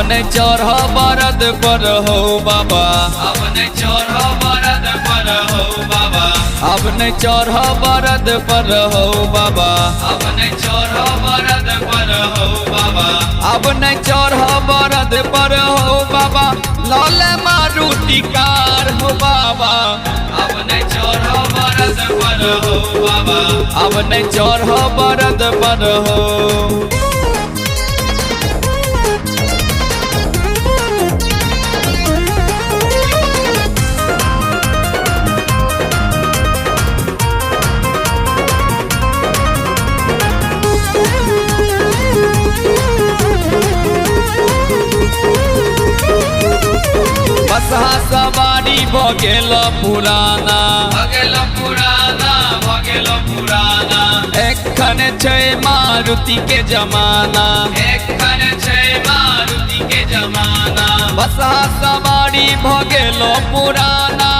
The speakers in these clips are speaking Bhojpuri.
नहीं चढ़ बरद पर हो बाबा, अब नहीं चढ़ बरद पर हो बाबा, अब नहीं चढ़ बरद पर हो बाबा, अब नहीं चढ़ बरद पर हो बाबा, अब नहीं चढ़ बरद पर हो बाबा, लाल मारुति कार हो बाबा, अब नहीं चढ़ बरद पर हो बाबा, अब नहीं चढ़ बरद पर हो। बसहा सवारी भगेल पुराना, भगेल पुराना, भगेल पुराना, एखन छै मारुति के जमाना, एखन छै मारुति के जमाना। बसहा सवारी भगेल पुराना,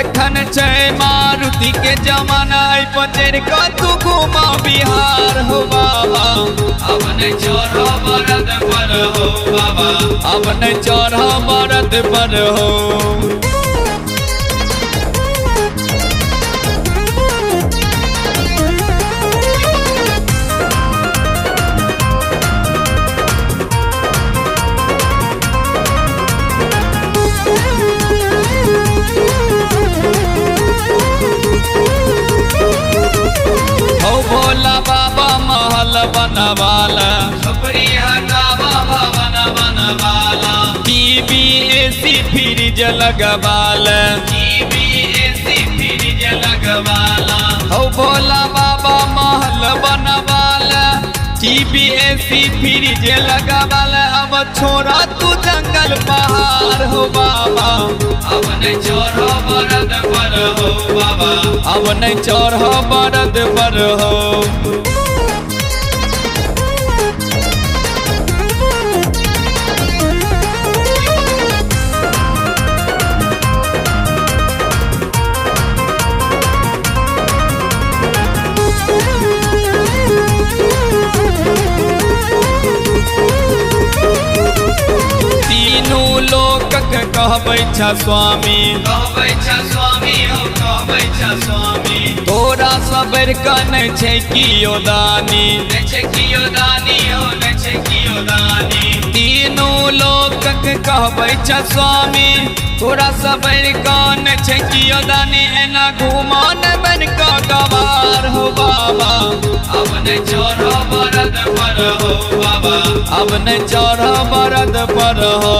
एखन छै मारुति के जमाना। पचर का तू घुमा बिहार हो बाबा, अब नहीं चढ़ बरद पर हो बाबा, अब नहीं चढ़ बरद पर हो। भोला बाबा महल बनवाला, खपरी हटावा भवन बनवाला, टीवी एसी फ्रिज लगवाला, टीवी एसी फ्रिज लगवाला। हो भोला बाबा महल बनवाला, टीवी एसी फ्रिज लगवाला। अब छोड़ा तू जंगल पहाड़ हो बाबा, अब नहीं चढ़ बरद पर हो बाबा, अब नहीं चढ़ बरद पर हो। कहबै छ स्वामी, कहबै छ स्वामी हो, कहबै छ स्वामी। तोरा सबर का नहीं छै कियो दानी, नहीं छै कियो दानी हो, नहीं छै कियो दानी। तीनों लोकक कहबै छ स्वामी, तोरा सबर का नहीं छै कियो दानी। एना घुमान बन का गवार हो बाबा, अब नहीं चढ़ बरद पर हो बाबा, अब नहीं चढ़ बरद पर हो।